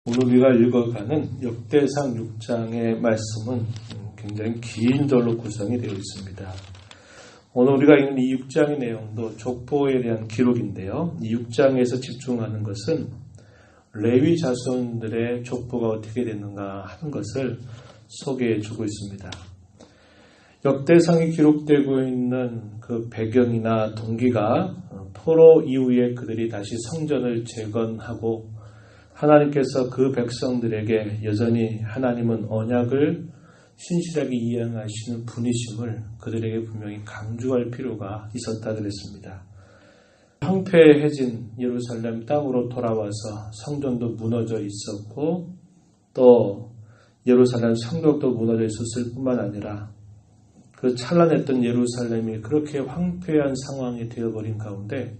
오늘 우리가 읽어가는 역대상 6장의 말씀은 굉장히 긴 절로 구성이 되어 있습니다. 오늘 우리가 읽는 이 6장의 내용도 족보에 대한 기록인데요. 이 6장에서 집중하는 것은 레위 자손들의 족보가 어떻게 됐는가 하는 것을 소개해 주고 있습니다. 역대상이 기록되고 있는 그 배경이나 동기가 포로 이후에 그들이 다시 성전을 재건하고 하나님께서 그 백성들에게 여전히 하나님은 언약을 신실하게 이행하시는 분이심을 그들에게 분명히 강조할 필요가 있었다 그랬습니다. 황폐해진 예루살렘 땅으로 돌아와서 성전도 무너져 있었고 또 예루살렘 성벽도 무너져 있었을 뿐만 아니라 그 찬란했던 예루살렘이 그렇게 황폐한 상황이 되어버린 가운데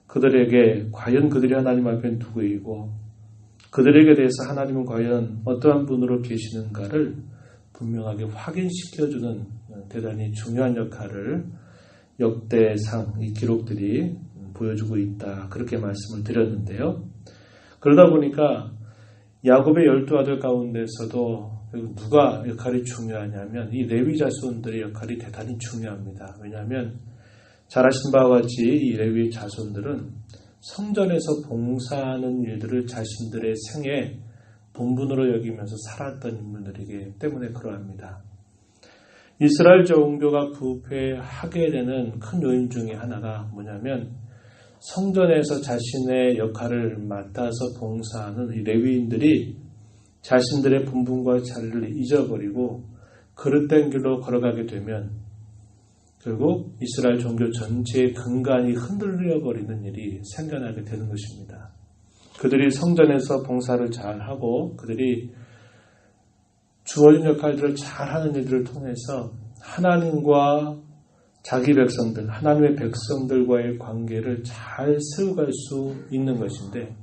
그들에게 과연 그들이 하나님 앞에 누구이고 그들에게 대해서 하나님은 과연 어떠한 분으로 계시는가를 분명하게 확인시켜주는 대단히 중요한 역할을 역대상 이 기록들이 보여주고 있다. 그렇게 말씀을 드렸는데요. 그러다 보니까 야곱의 12아들 가운데서도 누가 역할이 중요하냐면 이 레위 자손들의 역할이 대단히 중요합니다. 왜냐하면 잘 아신 바와 같이 이 레위 자손들은 성전에서 봉사하는 일들을 자신들의 생애 본분으로 여기면서 살았던 인물들이기 때문에 그러합니다. 이스라엘 종교가 부패하게 되는 큰 요인 중에 하나가 뭐냐면 성전에서 자신의 역할을 맡아서 봉사하는 이 레위인들이 자신들의 본분과 자리를 잊어버리고 그릇된 길로 걸어가게 되면 결국 이스라엘 종교 전체의 근간이 흔들려버리는 일이 생겨나게 되는 것입니다. 그들이 성전에서 봉사를 잘하고 그들이 주어진 역할들을 잘하는 일들을 통해서 하나님과 자기 백성들, 하나님의 백성들과의 관계를 잘 세워갈 수 있는 것인데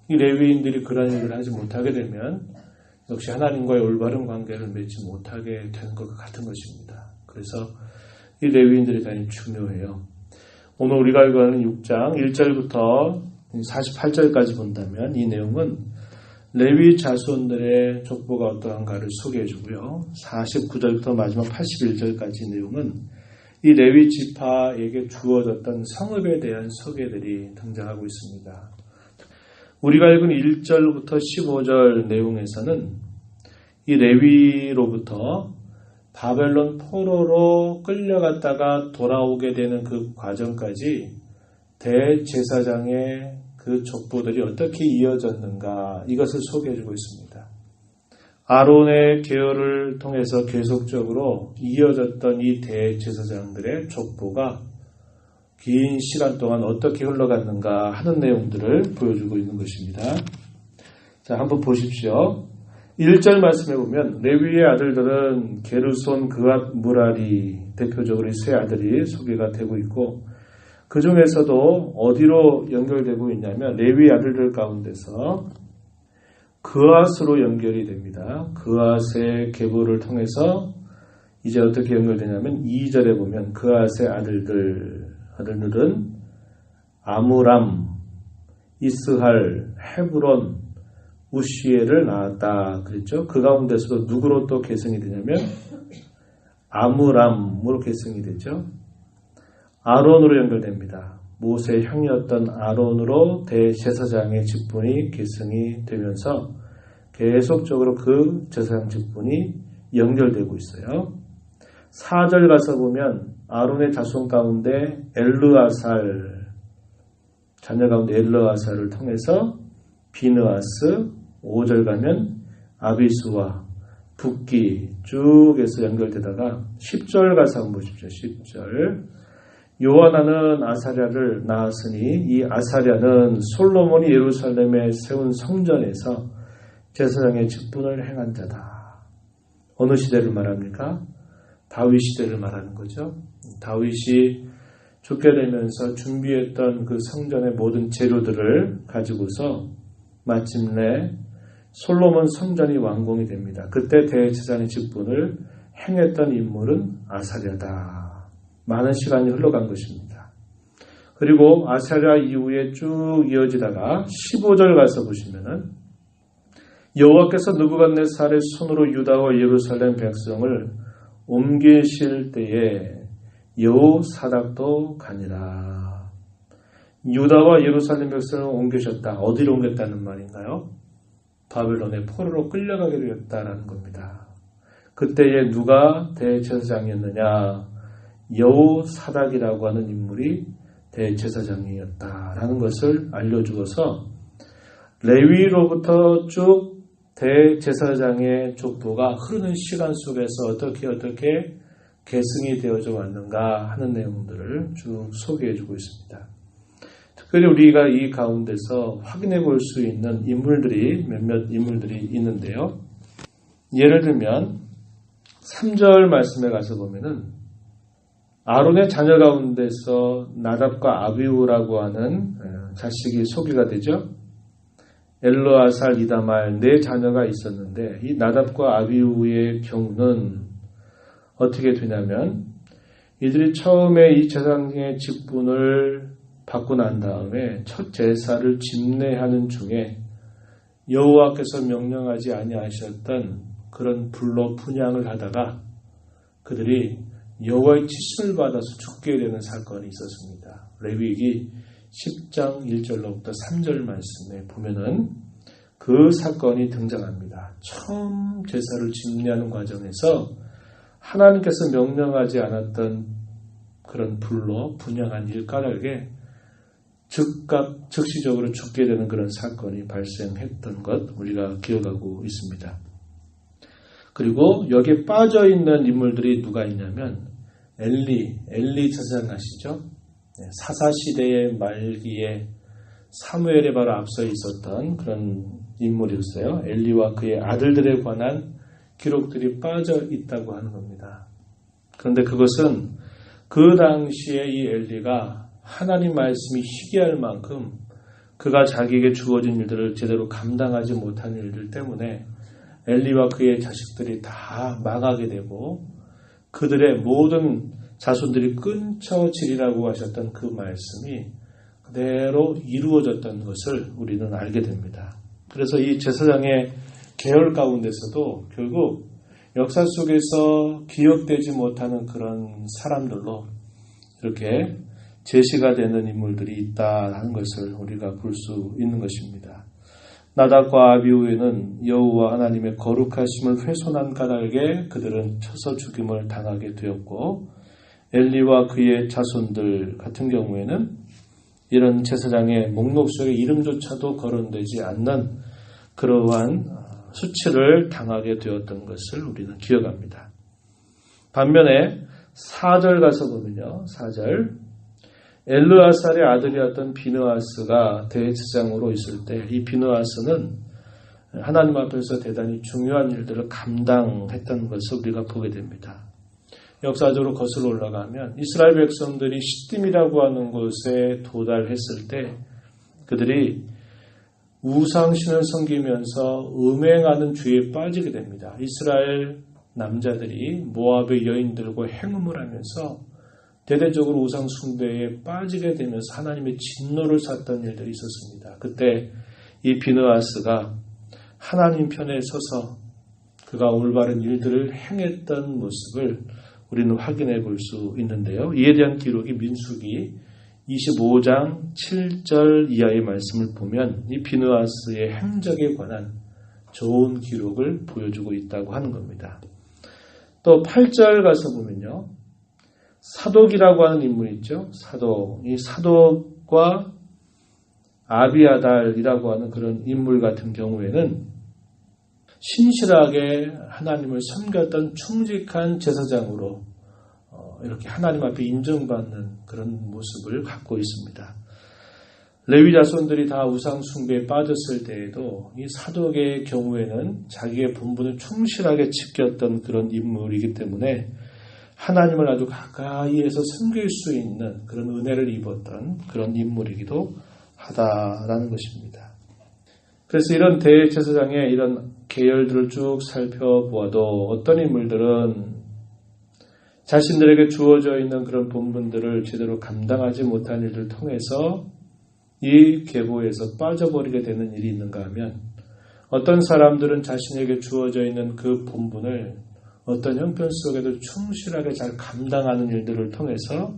이 레위인들이 그런 일을 하지 못하게 되면 역시 하나님과의 올바른 관계를 맺지 못하게 되는 것과 같은 것입니다. 그래서 이 레위인들이 대단히 중요해요. 오늘 우리가 읽어가는 6장 1절부터 48절까지 본다면 이 내용은 레위 자손들의 족보가 어떠한가를 소개해 주고요. 49절부터 마지막 81절까지 내용은 이 레위 지파에게 주어졌던 성읍에 대한 소개들이 등장하고 있습니다. 우리가 읽은 1절부터 15절 내용에서는 이 레위로부터 바벨론 포로로 끌려갔다가 돌아오게 되는 그 과정까지 대제사장의 그 족보들이 어떻게 이어졌는가 이것을 소개해주고 있습니다. 아론의 계열을 통해서 계속적으로 이어졌던 이 대제사장들의 족보가 긴 시간 동안 어떻게 흘러갔는가 하는 내용들을 보여주고 있는 것입니다. 자, 한번 보십시오. 1절 말씀해 보면 레위의 아들들은 게르손, 그앗, 무라리 대표적으로 이 세 아들이 소개가 되고 있고 그 중에서도 어디로 연결되고 있냐면 레위 아들들 가운데서 그앗으로 연결이 됩니다. 그앗의 계보를 통해서 이제 어떻게 연결되냐면 2절에 보면 그앗의 아들들은 아므람, 이스할, 헤브론, 우시엘을 낳았다 그랬죠. 그 가운데서도 누구로 또 계승이 되냐면 아므람으로 계승이 되죠. 아론으로 연결됩니다. 모세의 형이었던 아론으로 대제사장의 직분이 계승이 되면서 계속적으로 그 제사장 직분이 연결되고 있어요. 4절 가서 보면 아론의 자손 가운데 엘르아살 자녀 가운데 엘르아살을 통해서 비느하스 5절 가면 아비수와 붓기 쭉 해서 연결되다가 10절 가서 한번 보십시오. 10절 요하나는 아사랴를 낳았으니 이 아사랴는 솔로몬이 예루살렘에 세운 성전에서 제사장의 직분을 행한 자다. 어느 시대를 말합니까? 다윗 시대를 말하는 거죠. 다윗이 죽게 되면서 준비했던 그 성전의 모든 재료들을 가지고서 마침내 솔로몬 성전이 완공이 됩니다. 그때 대제사장의 직분을 행했던 인물은 아사랴다. 많은 시간이 흘러간 것입니다. 그리고 아사랴 이후에 쭉 이어지다가 15절 가서 보시면은 여호와께서 느부갓네살의 손으로 유다와 예루살렘 백성을 옮기실 때에 여호사닥도 가니라. 유다와 예루살렘 백성을 옮기셨다. 어디로 옮겼다는 말인가요? 바벨론의 포로로 끌려가게 되었다라는 겁니다. 그때에 누가 대제사장이었느냐? 여호사닥이라고 하는 인물이 대제사장이었다라는 것을 알려주어서 레위로부터 쭉 대제사장의 족보가 흐르는 시간 속에서 어떻게 계승이 되어져 왔는가 하는 내용들을 쭉 소개해주고 있습니다. 특별히 우리가 이 가운데서 확인해 볼 수 있는 인물들이 몇몇 인물들이 있는데요. 예를 들면 3절 말씀에 가서 보면은 아론의 자녀 가운데서 나답과 아비후라고 하는 자식이 소개가 되죠. 엘르아살, 이다말 네 자녀가 있었는데 이 나답과 아비후의 경우는 어떻게 되냐면 이들이 처음에 이 제사장의 직분을 받고 난 다음에 첫 제사를 집례하는 중에 여호와께서 명령하지 아니하셨던 그런 불로 분향을 하다가 그들이 여호와의 치심을 받아서 죽게 되는 사건이 있었습니다. 레위기 10장 1절로부터 3절 말씀에 보면은 그 사건이 등장합니다. 처음 제사를 집례하는 과정에서 하나님께서 명령하지 않았던 그런 불로 분향한 일가락에 즉시적으로 죽게 되는 그런 사건이 발생했던 것 우리가 기억하고 있습니다. 그리고 여기에 빠져있는 인물들이 누가 있냐면 엘리 제사장 아시죠? 사사시대의 말기에 사무엘에 바로 앞서 있었던 그런 인물이었어요. 엘리와 그의 아들들에 관한 기록들이 빠져 있다고 하는 겁니다. 그런데 그것은 그 당시에 이 엘리가 하나님 말씀이 희귀할 만큼 그가 자기에게 주어진 일들을 제대로 감당하지 못한 일들 때문에 엘리와 그의 자식들이 다 망하게 되고 그들의 모든 자손들이 끊쳐지리라고 하셨던 그 말씀이 그대로 이루어졌던 것을 우리는 알게 됩니다. 그래서 이 제사장의 계열 가운데서도 결국 역사 속에서 기억되지 못하는 그런 사람들로 이렇게 제시가 되는 인물들이 있다는 것을 우리가 볼 수 있는 것입니다. 나답과 아비후에는 여호와 하나님의 거룩하심을 훼손한 까닭에 그들은 쳐서 죽임을 당하게 되었고 엘리와 그의 자손들 같은 경우에는 이런 제사장의 목록 속에 이름조차도 거론되지 않는 그러한 수치를 당하게 되었던 것을 우리는 기억합니다. 반면에 4절 가서 보면요. 4절 엘르아살의 아들이었던 비느하스가 대제사장으로 있을 때 이 비느하스는 하나님 앞에서 대단히 중요한 일들을 감당했던 것을 우리가 보게 됩니다. 역사적으로 거슬러 올라가면 이스라엘 백성들이 시딤이라고 하는 곳에 도달했을 때 그들이 우상신을 섬기면서 음행하는 죄에 빠지게 됩니다. 이스라엘 남자들이 모압의 여인들과 행음을 하면서 대대적으로 우상 숭배에 빠지게 되면서 하나님의 진노를 샀던 일들이 있었습니다. 그때 이 비느하스가 하나님 편에 서서 그가 올바른 일들을 행했던 모습을 우리는 확인해 볼 수 있는데요. 이에 대한 기록이 민수기 25장 7절 이하의 말씀을 보면 이 비느하스의 행적에 관한 좋은 기록을 보여주고 있다고 하는 겁니다. 또 8절 가서 보면요. 사독이라고 하는 인물이 있죠. 사독. 이 사독과 아비아달이라고 하는 그런 인물 같은 경우에는 신실하게 하나님을 섬겼던 충직한 제사장으로 이렇게 하나님 앞에 인정받는 그런 모습을 갖고 있습니다. 레위 자손들이 다 우상 숭배에 빠졌을 때에도 이 사독의 경우에는 자기의 본분을 충실하게 지켰던 그런 인물이기 때문에 하나님을 아주 가까이에서 섬길 수 있는 그런 은혜를 입었던 그런 인물이기도 하다라는 것입니다. 그래서 이런 대제사장의 이런 계열들을 쭉 살펴보아도 어떤 인물들은 자신들에게 주어져 있는 그런 본분들을 제대로 감당하지 못한 일들을 통해서 이 계보에서 빠져버리게 되는 일이 있는가 하면 어떤 사람들은 자신에게 주어져 있는 그 본분을 어떤 형편 속에도 충실하게 잘 감당하는 일들을 통해서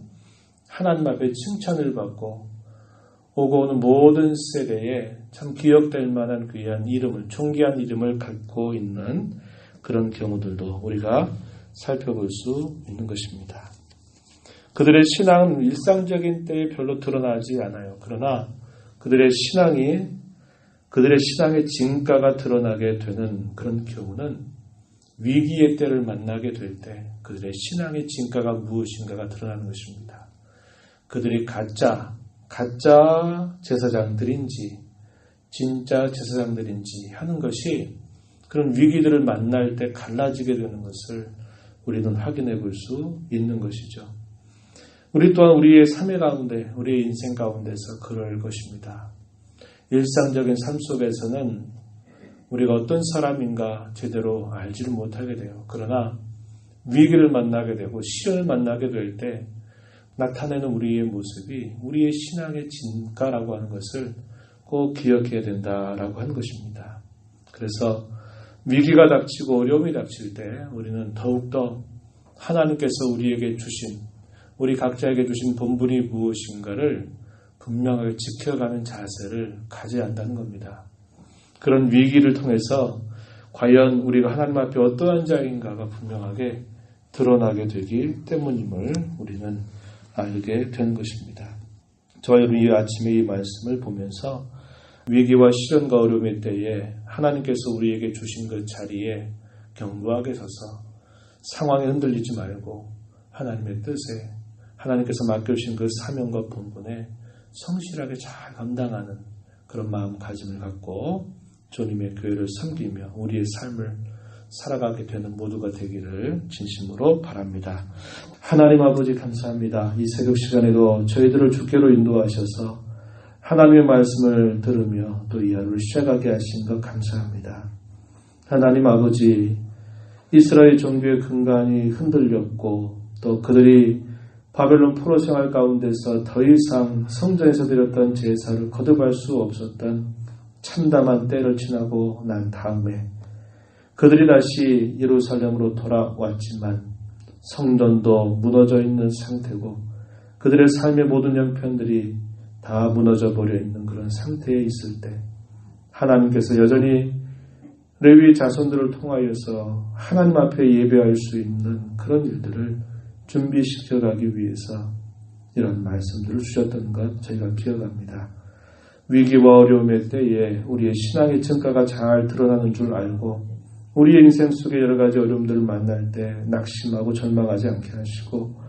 하나님 앞에 칭찬을 받고 오고 오는 모든 세대에 참 기억될 만한 귀한 이름을, 존귀한 이름을 갖고 있는 그런 경우들도 우리가 살펴볼 수 있는 것입니다. 그들의 신앙은 일상적인 때에 별로 드러나지 않아요. 그러나 그들의 신앙의 진가가 드러나게 되는 그런 경우는 위기의 때를 만나게 될 때 그들의 신앙의 진가가 무엇인가가 드러나는 것입니다. 그들이 가짜 제사장들인지 진짜 제사장들인지 하는 것이 그런 위기들을 만날 때 갈라지게 되는 것을 우리는 확인해 볼 수 있는 것이죠. 우리 또한 우리의 삶의 가운데, 우리의 인생 가운데서 그럴 것입니다. 일상적인 삶 속에서는 우리가 어떤 사람인가 제대로 알지를 못하게 돼요. 그러나 위기를 만나게 되고 시련을 만나게 될 때 나타내는 우리의 모습이 우리의 신앙의 진가라고 하는 것을 꼭 기억해야 된다라고 하는 것입니다. 그래서 위기가 닥치고 어려움이 닥칠 때 우리는 더욱더 하나님께서 우리에게 주신, 우리 각자에게 주신 본분이 무엇인가를 분명하게 지켜가는 자세를 가져야 한다는 겁니다. 그런 위기를 통해서 과연 우리가 하나님 앞에 어떠한 자인가가 분명하게 드러나게 되기 때문임을 우리는 알게 된 것입니다. 저와 여러분 이 아침에 이 말씀을 보면서 위기와 시련과 어려움의 때에 하나님께서 우리에게 주신 그 자리에 견고하게 서서 상황에 흔들리지 말고 하나님의 뜻에 하나님께서 맡겨주신 그 사명과 본분에 성실하게 잘 감당하는 그런 마음가짐을 갖고 주님의 교회를 섬기며 우리의 삶을 살아가게 되는 모두가 되기를 진심으로 바랍니다. 하나님 아버지 감사합니다. 이 새벽 시간에도 저희들을 주께로 인도하셔서 하나님의 말씀을 들으며 또 이 하루를 시작하게 하신 것 감사합니다. 하나님 아버지, 이스라엘 종교의 근간이 흔들렸고 또 그들이 바벨론 포로 생활 가운데서 더 이상 성전에서 드렸던 제사를 거듭할 수 없었던 참담한 때를 지나고 난 다음에 그들이 다시 예루살렘으로 돌아왔지만 성전도 무너져 있는 상태고 그들의 삶의 모든 형편들이 다 무너져 버려 있는 그런 상태에 있을 때 하나님께서 여전히 레위 자손들을 통하여서 하나님 앞에 예배할 수 있는 그런 일들을 준비시켜가기 위해서 이런 말씀들을 주셨던 것 저희가 기억합니다. 위기와 어려움의 때에 우리의 신앙의 증가가 잘 드러나는 줄 알고 우리의 인생 속에 여러 가지 어려움들을 만날 때 낙심하고 절망하지 않게 하시고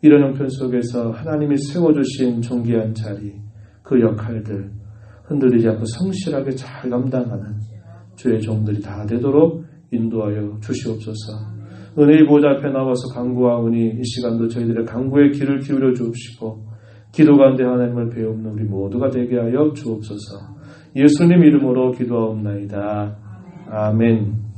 이런 형편 속에서 하나님이 세워주신 존귀한 자리, 그 역할들 흔들리지 않고 성실하게 잘 감당하는 주의 종들이 다 되도록 인도하여 주시옵소서. 은혜의 보좌 앞에 나와서 간구하오니 이 시간도 저희들의 간구에 귀를 기울여 주옵시고 기도 가운데 하나님을 배우는 우리 모두가 되게 하여 주옵소서. 예수님 이름으로 기도하옵나이다. 아멘.